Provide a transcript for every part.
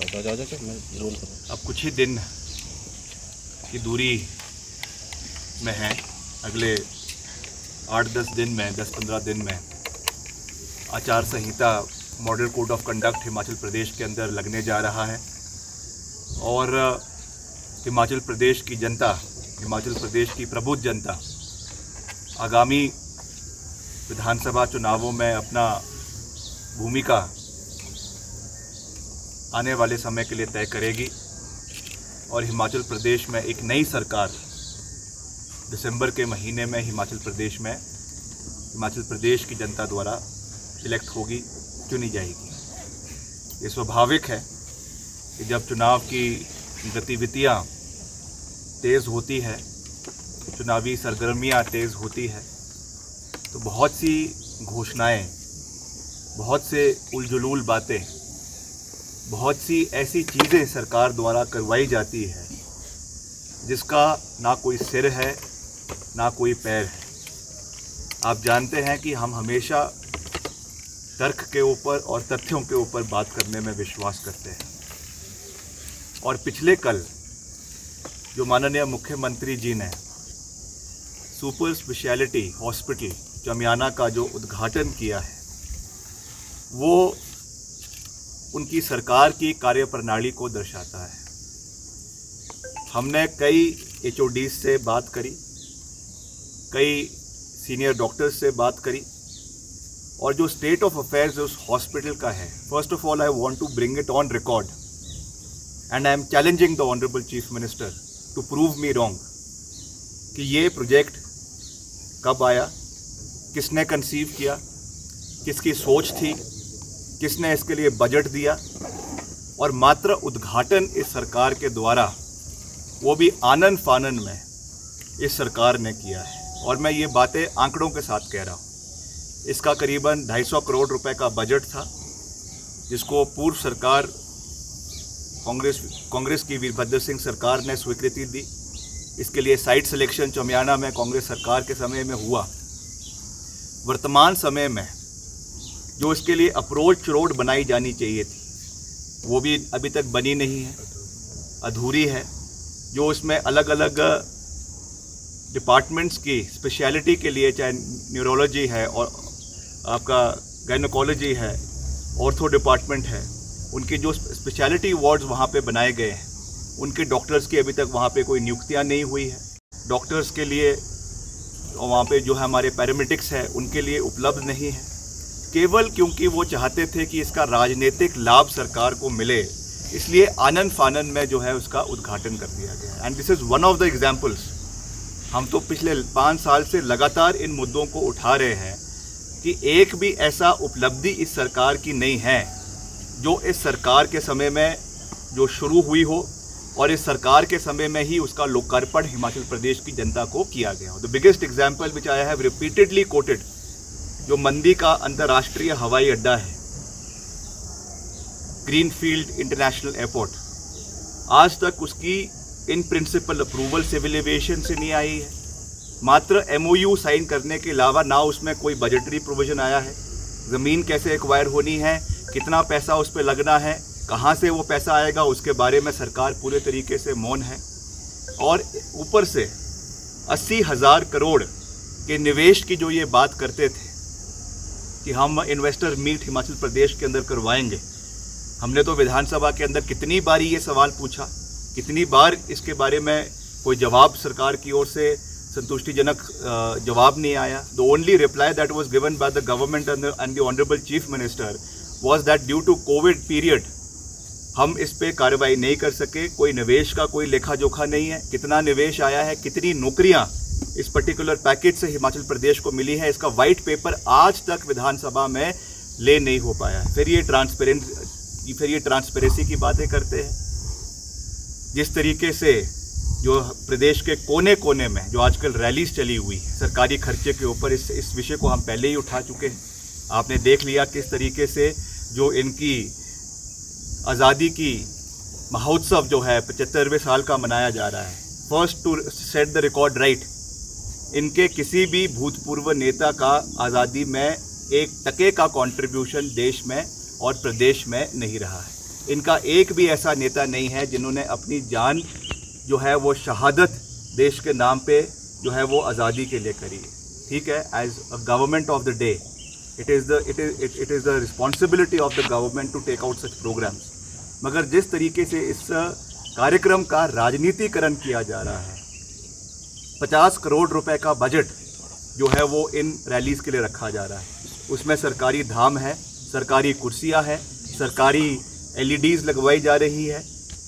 अब कुछ ही दिन की दूरी में है, अगले 8-10 दिन में 10-15 दिन में आचार संहिता model code of conduct Himachal Pradesh के अंदर लगने जा रहा है और हिमाचल प्रदेश की जनता, हिमाचल प्रदेश की प्रबुद्ध जनता आगामी विधानसभा चुनावों में अपना भूमिका आने वाले समय के लिए तय करेगी और हिमाचल प्रदेश में एक नई सरकार दिसंबर के महीने में हिमाचल प्रदेश की जनता द्वारा इलेक्ट होगी, चुनी जाएगी। ये स्वाभाविक है कि जब चुनाव की गतिविधियाँ तेज़ होती है, चुनावी सरगर्मियाँ तेज़ होती है, तो बहुत सी घोषणाएं, बहुत से उलझुल बातें, बहुत सी ऐसी चीज़ें सरकार द्वारा करवाई जाती है जिसका ना कोई सिर है ना कोई पैर है। आप जानते हैं कि हम हमेशा तर्क के ऊपर और तथ्यों के ऊपर बात करने में विश्वास करते हैं और पिछले कल जो माननीय मुख्यमंत्री जी ने सुपर स्पेशलिटी हॉस्पिटल चमियाना का जो उद्घाटन किया है, वो उनकी सरकार की कार्यप्रणाली को दर्शाता है। हमने कई HODs से बात करी, कई सीनियर डॉक्टर्स से बात करी और जो स्टेट ऑफ अफेयर्स उस हॉस्पिटल का है, first of all I want to bring it on record and I am challenging the honourable chief minister to prove me wrong कि ये प्रोजेक्ट कब आया, किसने कंसीव किया, किसकी सोच थी, किसने इसके लिए बजट दिया और मात्र उद्घाटन इस सरकार के द्वारा, वो भी आनन फानन में इस सरकार ने किया है। और मैं ये बातें आंकड़ों के साथ कह रहा हूँ। इसका करीबन 250 करोड़ रुपए का बजट था जिसको पूर्व सरकार कांग्रेस की वीरभद्र सिंह सरकार ने स्वीकृति दी। इसके लिए साइट सिलेक्शन चमियाना में कांग्रेस सरकार के समय में हुआ। वर्तमान समय में जो इसके लिए अप्रोच रोड बनाई जानी चाहिए थी वो भी अभी तक बनी नहीं है, अधूरी है। जो इसमें अलग अलग डिपार्टमेंट्स की स्पेशलिटी के लिए, चाहे न्यूरोलॉजी है और आपका गायनोकोलॉजी है, ऑर्थो डिपार्टमेंट है, उनकी जो स्पेशलिटी वार्ड्स वहाँ पे बनाए गए हैं, उनके डॉक्टर्स की अभी तक वहाँ पे कोई नियुक्तियाँ नहीं हुई है। डॉक्टर्स के लिए वहाँ पे जो है हमारे पैरामेडिक्स है उनके लिए उपलब्ध नहीं है, केवल क्योंकि वो चाहते थे कि इसका राजनीतिक लाभ सरकार को मिले, इसलिए आनन फानन में जो है उसका उद्घाटन कर दिया गया। And this is one of the examples. हम तो पिछले 5 साल से लगातार इन मुद्दों को उठा रहे हैं कि एक भी ऐसा उपलब्धि इस सरकार की नहीं है जो इस सरकार के समय में जो शुरू हुई हो और इस सरकार के समय में ही उसका लोकार्पण हिमाचल प्रदेश की जनता को किया गया हो। The biggest example which I have repeatedly coated, जो मंडी का अंतर्राष्ट्रीय हवाई अड्डा है, ग्रीनफील्ड इंटरनेशनल एयरपोर्ट, आज तक उसकी in principle approval civil aviation से नहीं आई है। मात्र MOU साइन करने के अलावा ना उसमें कोई बजटरी प्रोविजन आया है। ज़मीन कैसे एक्वायर होनी है, कितना पैसा उस पर लगना है, कहाँ से वो पैसा आएगा, उसके बारे में सरकार पूरे तरीके से मौन है। और ऊपर से 80,000 करोड़ के निवेश की जो ये बात करते थे कि हम इन्वेस्टर मीट हिमाचल प्रदेश के अंदर करवाएंगे, हमने तो विधानसभा के अंदर कितनी बार ये सवाल पूछा, कितनी बार इसके बारे में कोई जवाब सरकार की ओर से संतुष्टिजनक जवाब नहीं आया। The only reply that was given by the government and the honourable chief minister was that due to Covid period हम इस पे कार्रवाई नहीं कर सके, कोई निवेश का कोई लेखा जोखा नहीं है, कितना निवेश आया है, कितनी नौकरियां इस पर्टिकुलर पैकेज से हिमाचल प्रदेश को मिली है, इसका वाइट पेपर आज तक विधानसभा में ले नहीं हो पाया है। फिर ये ट्रांसपेरेंसी की बातें करते हैं। जिस तरीके से जो प्रदेश के कोने कोने में जो आजकल रैलीज चली हुई है सरकारी खर्चे के ऊपर, इस विषय को हम पहले ही उठा चुके हैं। आपने देख लिया किस तरीके से जो इनकी आज़ादी की महोत्सव जो है 75वें साल का मनाया जा रहा है, first to set the record right, इनके किसी भी भूतपूर्व नेता का आज़ादी में 1 टके का कंट्रीब्यूशन देश में और प्रदेश में नहीं रहा है। इनका एक भी ऐसा नेता नहीं है जिन्होंने अपनी जान जो है वो शहादत देश के नाम पे जो है वो आज़ादी के लिए करी है। ठीक है, as a government of the day it is the responsibility of the government to take out such programmes. मगर जिस तरीके से इस कार्यक्रम का राजनीतिकरण किया जा रहा है, 50 करोड़ रुपए का बजट जो है वो इन रैलीज़ के लिए रखा जा रहा है, उसमें सरकारी धाम है, सरकारी कुर्सियां हैं, सरकारी LEDs लगवाई जा रही है,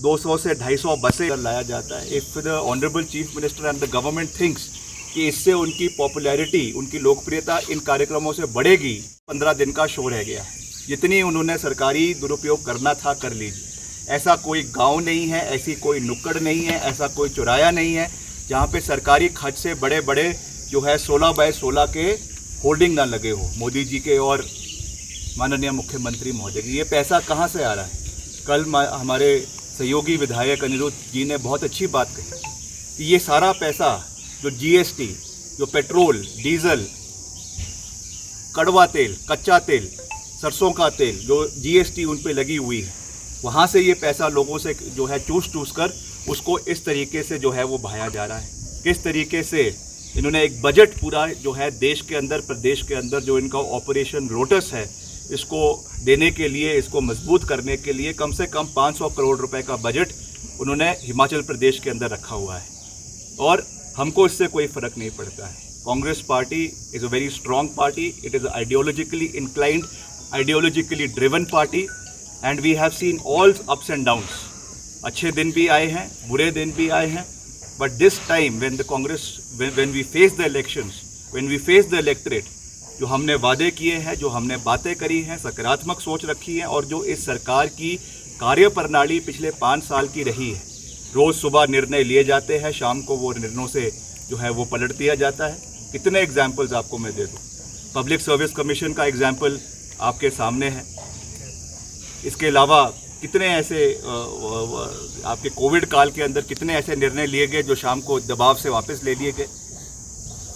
200 से 250 बसें लाया जाता है। If the honourable chief minister and the government thinks कि इससे उनकी पॉपुलैरिटी, उनकी लोकप्रियता इन कार्यक्रमों से बढ़ेगी, 15 दिन का शो रह गया है। जितनी उन्होंने सरकारी दुरुपयोग करना था कर लीजिए। ऐसा कोई गांव नहीं है, ऐसी कोई नुक्कड़ नहीं है, ऐसा कोई चौराया नहीं है जहां पे सरकारी खर्च से बड़े बड़े जो है 16 बाय 16 के होर्डिंग ना लगे हो मोदी जी के और माननीय मुख्यमंत्री महोदय जी। ये पैसा कहाँ से आ रहा है? कल हमारे सहयोगी विधायक अनिरुद्ध जी ने बहुत अच्छी बात कही कि ये सारा पैसा जो GST, जो पेट्रोल, डीजल, कड़वा तेल, कच्चा तेल, सरसों का तेल, जो GST उन पे लगी हुई है, वहाँ से ये पैसा लोगों से जो है चूस कर उसको इस तरीके से जो है वो बहाया जा रहा है। किस तरीके से इन्होंने एक बजट पूरा जो है देश के अंदर, प्रदेश के अंदर जो इनका ऑपरेशन लोटस है, इसको देने के लिए, इसको मजबूत करने के लिए कम से कम 500 करोड़ रुपए का बजट उन्होंने हिमाचल प्रदेश के अंदर रखा हुआ है। और हमको इससे कोई फ़र्क नहीं पड़ता है। Congress party is a very strong party, it is ideologically inclined, ideologically driven party, and we have seen all ups and downs. अच्छे दिन भी आए हैं, बुरे दिन भी आए हैं, but this time when the Congress, when we face the elections, when we face the electorate, जो हमने वादे किए हैं, जो हमने बातें करी हैं, सकारात्मक सोच रखी है, और जो इस सरकार की कार्यप्रणाली पिछले 5 साल की रही है, रोज़ सुबह निर्णय लिए जाते हैं, शाम को वो निर्णयों से जो है वो पलट दिया जाता है। कितने एग्जाम्पल्स आपको मैं दे दूँ। पब्लिक सर्विस कमीशन का एग्जाम्पल आपके सामने है। इसके अलावा कितने ऐसे आपके कोविड काल के अंदर कितने ऐसे निर्णय लिए गए जो शाम को दबाव से वापस ले लिए गए।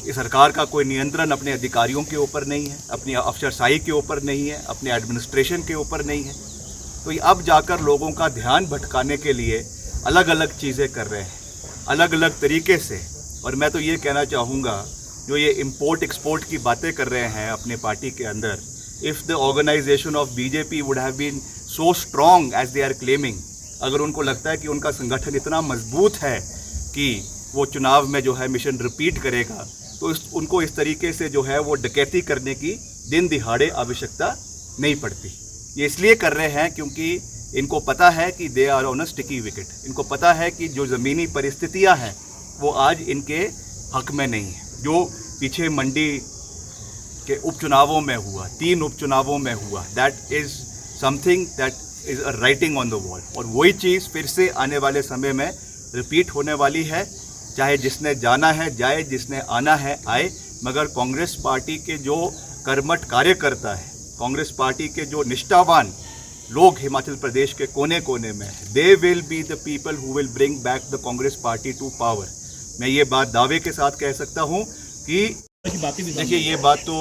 इस सरकार का कोई नियंत्रण अपने अधिकारियों के ऊपर नहीं है, अपनी अफसरशाही के ऊपर नहीं है, अपने एडमिनिस्ट्रेशन के ऊपर नहीं है। तो अब जाकर लोगों का ध्यान भटकाने के लिए अलग अलग चीज़ें कर रहे हैं, अलग अलग तरीके से। और मैं तो ये कहना चाहूँगा, जो ये इम्पोर्ट एक्सपोर्ट की बातें कर रहे हैं अपने पार्टी के अंदर, if the organisation of BJP would have been so strong as they are claiming, अगर उनको लगता है कि उनका संगठन इतना मजबूत है कि वो चुनाव में जो है मिशन रिपीट करेगा, तो उनको इस तरीके से जो है वो डकैती करने की दिन दिहाड़े आवश्यकता नहीं पड़ती। ये इसलिए कर रहे हैं क्योंकि इनको पता है कि they are on a sticky wicket. इनको पता है कि जो ज़मीनी परिस्थितियां हैं वो आज इनके हक में नहीं है। जो पीछे मंडी के उपचुनावों में हुआ, 3 उपचुनावों में हुआ, that is something that is a writing on the wall. और वही चीज़ फिर से आने वाले समय में रिपीट होने वाली है। चाहे जिसने जाना है जाए, जिसने आना है आए, मगर कांग्रेस पार्टी के जो कर्मठ कार्यकर्ता है, कांग्रेस पार्टी के जो निष्ठावान लोग हिमाचल प्रदेश के कोने कोने में है, they will be the people who will bring back the Congress party to power. मैं ये बात दावे के साथ कह सकता हूँ कि देखिए, ये बात तो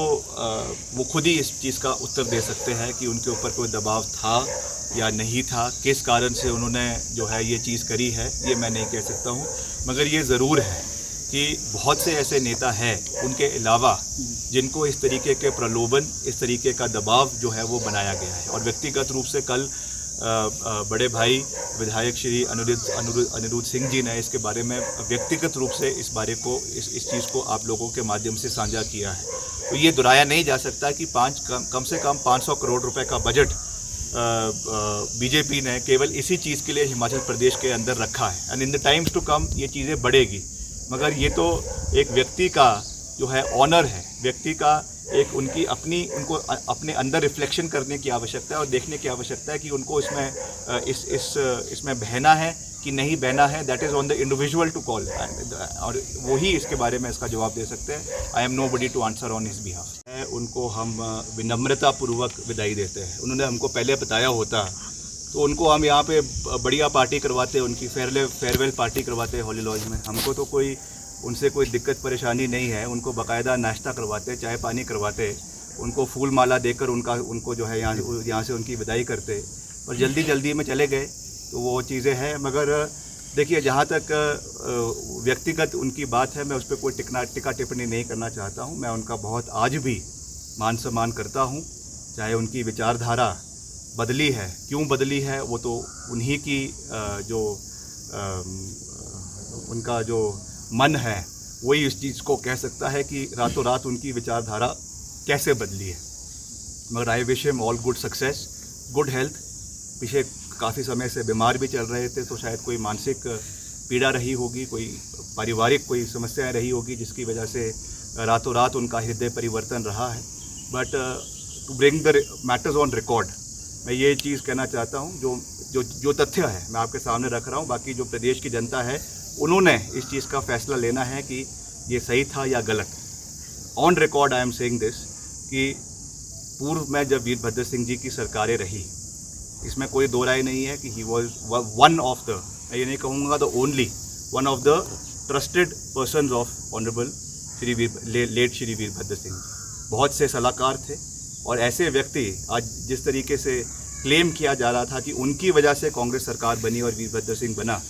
वो खुद ही इस चीज़ का उत्तर दे सकते हैं कि उनके ऊपर कोई दबाव था या नहीं था, किस कारण से उन्होंने जो है ये चीज़ करी है, ये मैं नहीं कह सकता हूँ। मगर ये ज़रूर है कि बहुत से ऐसे नेता हैं उनके अलावा जिनको इस तरीके के प्रलोभन, इस तरीके का दबाव जो है वो बनाया गया है। और व्यक्तिगत रूप से कल बड़े भाई विधायक श्री अनिरुद्ध सिंह जी ने इसके बारे में व्यक्तिगत रूप से इस बारे को, इस चीज़ को आप लोगों के माध्यम से साझा किया है। तो ये दोहराया नहीं जा सकता कि कम से कम 500 करोड़ रुपए का बजट बीजेपी ने केवल इसी चीज़ के लिए हिमाचल प्रदेश के अंदर रखा है। And in the times to come ये चीज़ें बढ़ेगी। मगर ये तो एक व्यक्ति का जो है ऑनर है, व्यक्ति का एक उनको अपने अंदर रिफ्लेक्शन करने की आवश्यकता है और देखने की आवश्यकता है कि उनको इसमें बहना है कि नहीं बहना है। That is on the individual to call, और वही इसके बारे में इसका जवाब दे सकते हैं। I am nobody to answer on his behalf. उनको हम विनम्रतापूर्वक विदाई देते हैं। उन्होंने हमको पहले बताया होता तो उनको हम यहाँ पे बढ़िया पार्टी करवाते, उनकी फेयरवेल पार्टी करवाते हॉली लॉज में। हमको तो उनसे कोई दिक्कत परेशानी नहीं है। उनको बाकायदा नाश्ता करवाते, चाय पानी करवाते, उनको फूल माला देकर उनको जो है यहाँ से उनकी विदाई करते। और जल्दी जल्दी में चले गए, तो वो चीज़ें हैं। मगर देखिए, जहाँ तक व्यक्तिगत उनकी बात है, मैं उस पर कोई टिक्का टिप्पणी नहीं करना चाहता हूँ। मैं उनका बहुत आज भी मान सम्मान करता हूँ, चाहे उनकी विचारधारा बदली है, क्यों बदली है वो तो उन्हीं की उनका जो मन है वही इस चीज़ को कह सकता है कि रातों रात उनकी विचारधारा कैसे बदली है। मगर I wish him all good success, good health. पीछे काफ़ी समय से बीमार भी चल रहे थे, तो शायद कोई मानसिक पीड़ा रही होगी, कोई पारिवारिक कोई समस्याएं रही होगी, जिसकी वजह से रातों रात उनका हृदय परिवर्तन रहा है। But to bring the matters on record, मैं ये चीज़ कहना चाहता हूँ, जो तथ्य है मैं आपके सामने रख रहा हूँ। बाकी जो प्रदेश की जनता है, उन्होंने इस चीज़ का फैसला लेना है कि ये सही था या गलत। On record I am saying this कि पूर्व में जब वीरभद्र सिंह जी की सरकारें रही, इसमें कोई दो राय नहीं है कि he was one of the, मैं ये नहीं कहूँगा the only, one of the trusted persons of honourable late Shri Virbhadra Singh ji. बहुत से सलाहकार थे, और ऐसे व्यक्ति आज जिस तरीके से क्लेम किया जा रहा था कि उनकी वजह से कांग्रेस सरकार बनी और वीरभद्र सिंह बना।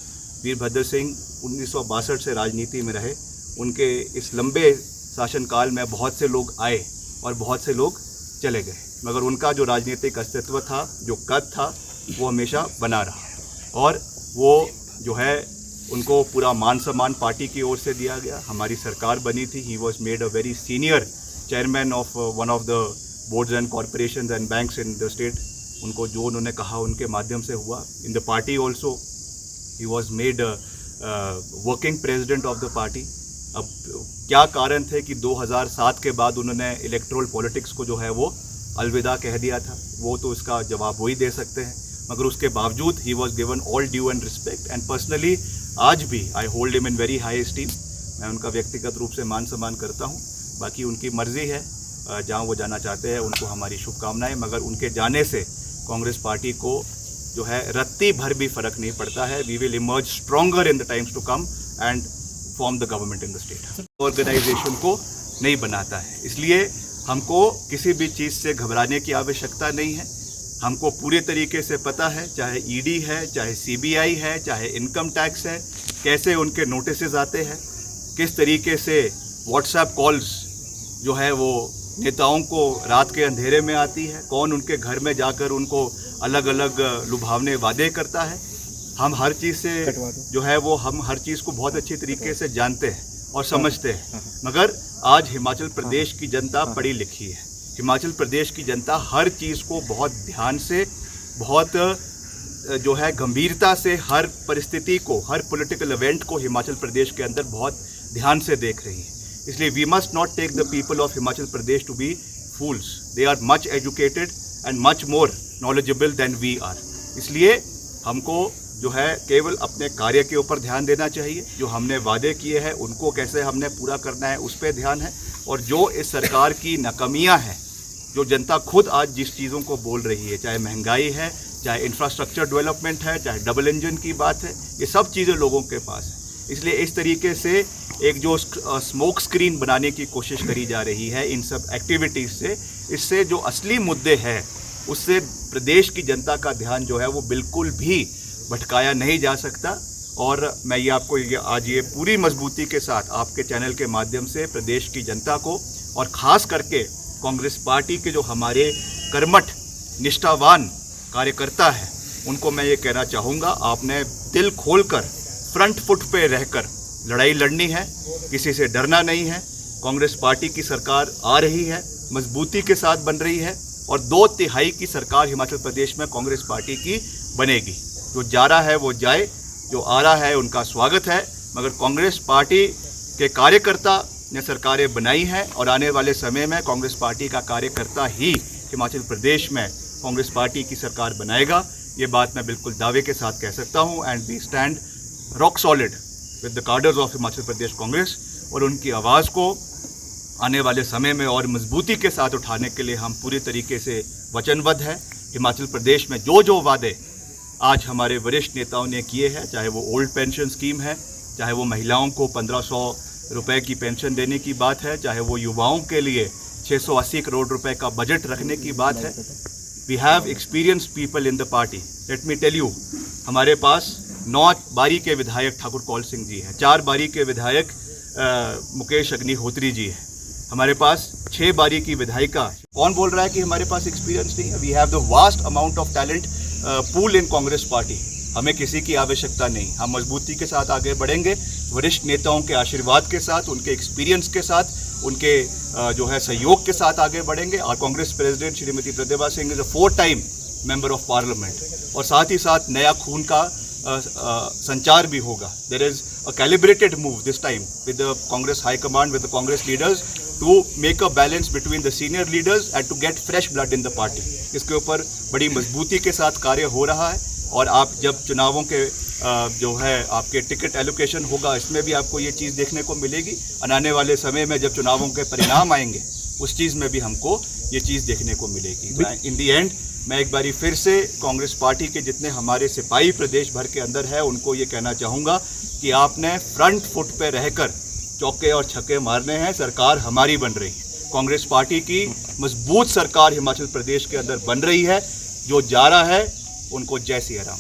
वीरभद्र सिंह 1962 से राजनीति में रहे, उनके इस लंबे शासनकाल में बहुत से लोग आए और बहुत से लोग चले गए, मगर उनका जो राजनीतिक अस्तित्व था, जो कद था, वो हमेशा बना रहा। और वो जो है उनको पूरा मान सम्मान पार्टी की ओर से दिया गया। हमारी सरकार बनी थी, he was made a very senior chairman of one of the boards and corporations and banks in the state. उनको जो उन्होंने कहा उनके माध्यम से हुआ। इन the party also he was made working president of the party. अब क्या कारण थे कि 2007 के बाद उन्होंने इलेक्ट्रल पॉलिटिक्स को जो है वो अलविदा कह दिया था, वो तो इसका जवाब वो ही दे सकते हैं। मगर उसके बावजूद he was given all due and respect, and personally आज भी I hold him in very high esteem. मैं उनका व्यक्तिगत रूप से मान सम्मान करता हूँ। बाकी उनकी मर्जी है, जहाँ वो जाना चाहते हैं, उनको हमारी शुभकामनाएं। मगर उनके जाने से कांग्रेस पार्टी को जो है रत्ती भर भी फर्क नहीं पड़ता है। We will emerge stronger in the times to come and form the government in the state. Organisation को नहीं बनाता है, इसलिए हमको किसी भी चीज़ से घबराने की आवश्यकता नहीं है। हमको पूरे तरीके से पता है, चाहे ईडी है, चाहे सीबीआई है, चाहे इनकम टैक्स है, कैसे उनके नोटिसेज आते हैं, किस तरीके से व्हाट्सएप कॉल्स जो है वो नेताओं को रात के अंधेरे में आती है, कौन उनके घर में जाकर उनको अलग अलग लुभावने वादे करता है। हम हर चीज़ से जो है वो हम हर चीज़ को बहुत अच्छी तरीके से जानते हैं और समझते हैं। मगर आज हिमाचल प्रदेश की जनता पढ़ी लिखी है। हिमाचल प्रदेश की जनता हर चीज़ को बहुत ध्यान से, बहुत जो है गंभीरता से, हर परिस्थिति को, हर पॉलिटिकल इवेंट को हिमाचल प्रदेश के अंदर बहुत ध्यान से देख रही है। इसलिए we must not take the people of Himachal Pradesh to be fools. They are much educated and much more knowledgeable than we are. इसलिए हमको जो है केवल अपने कार्य के ऊपर ध्यान देना चाहिए। जो हमने वादे किए हैं उनको कैसे हमने पूरा करना है उस पर ध्यान है। और जो इस सरकार की नाकामियां हैं, जो जनता खुद आज जिस चीज़ों को बोल रही है, चाहे महंगाई है, चाहे इंफ्रास्ट्रक्चर डेवलपमेंट है, चाहे डबल इंजन की बात है, ये सब चीज़ें लोगों के पास है। इसलिए इस तरीके से एक जो स्मोक स्क्रीन बनाने की कोशिश करी जा रही है इन सब एक्टिविटीज़ से, इससे जो असली मुद्दे हैं उससे प्रदेश की जनता का ध्यान जो है वो बिल्कुल भी भटकाया नहीं जा सकता। और मैं ये आपको आज ये पूरी मजबूती के साथ आपके चैनल के माध्यम से प्रदेश की जनता को, और ख़ास करके कांग्रेस पार्टी के जो हमारे कर्मठ निष्ठावान कार्यकर्ता हैं, उनको मैं ये कहना चाहूँगा, आपने दिल खोलकर फ्रंट फुट पे रहकर लड़ाई लड़नी है, किसी से डरना नहीं है। कांग्रेस पार्टी की सरकार आ रही है, मजबूती के साथ बन रही है, और 2/3 की सरकार हिमाचल प्रदेश में कांग्रेस पार्टी की बनेगी। जो जा रहा है वो जाए, जो आ रहा है उनका स्वागत है। मगर कांग्रेस पार्टी के कार्यकर्ता ने सरकारें बनाई हैं, और आने वाले समय में कांग्रेस पार्टी का कार्यकर्ता ही हिमाचल प्रदेश में कांग्रेस पार्टी की सरकार बनाएगा। ये बात मैं बिल्कुल दावे के साथ कह सकता हूँ। And we stand rock solid with the cadres of Himachal Pradesh Congress, और उनकी आवाज़ को आने वाले समय में और मजबूती के साथ उठाने के लिए हम पूरी तरीके से वचनबद्ध हैं। हिमाचल प्रदेश में जो वादे आज हमारे वरिष्ठ नेताओं ने किए हैं, चाहे वो ओल्ड पेंशन स्कीम है, चाहे वो महिलाओं को 1500 रुपए की पेंशन देने की बात है, चाहे वो युवाओं के लिए 680 करोड़ रुपए का बजट रखने की बात है, we have experienced people in the party. Let me tell you, हमारे पास 9 बारी के विधायक ठाकुर कौल सिंह जी हैं, 4 बारी के विधायक मुकेश अग्निहोत्री जी हैं, हमारे पास 6 बारी की विधायिका। कौन बोल रहा है कि हमारे पास एक्सपीरियंस नहीं है? We have the vast amount of talent pool in Congress party. हमें किसी की आवश्यकता नहीं, हम मजबूती के साथ आगे बढ़ेंगे, वरिष्ठ नेताओं के आशीर्वाद के साथ, उनके एक्सपीरियंस के साथ, उनके जो है सहयोग के साथ आगे बढ़ेंगे। और Congress president Shrimati Pratibha Singh is a 4 time member of parliament, और साथ ही साथ नया खून का संचार भी होगा। There is a calibrated move this time with the Congress high command, with the Congress leaders to make a balance between the senior leaders and to get fresh blood in the party. इसके ऊपर बड़ी मजबूती के साथ कार्य हो रहा है, और आप जब चुनावों के जो है आपके टिकट एलोकेशन होगा, इसमें भी आपको ये चीज़ देखने को मिलेगी। आने वाले समय में जब चुनावों के परिणाम आएंगे, उस चीज़ में भी हमको ये चीज़ देखने को मिलेगी। इन दी एंड मैं एक बारी फिर से कांग्रेस पार्टी के जितने हमारे सिपाही प्रदेश भर के अंदर है, उनको ये कहना चाहूँगा कि आपने फ्रंट फुट पे रहकर चौके और छक्के मारने हैं। सरकार हमारी बन रही है, कांग्रेस पार्टी की मजबूत सरकार हिमाचल प्रदेश के अंदर बन रही है। जो जा रहा है उनको जय सिया राम।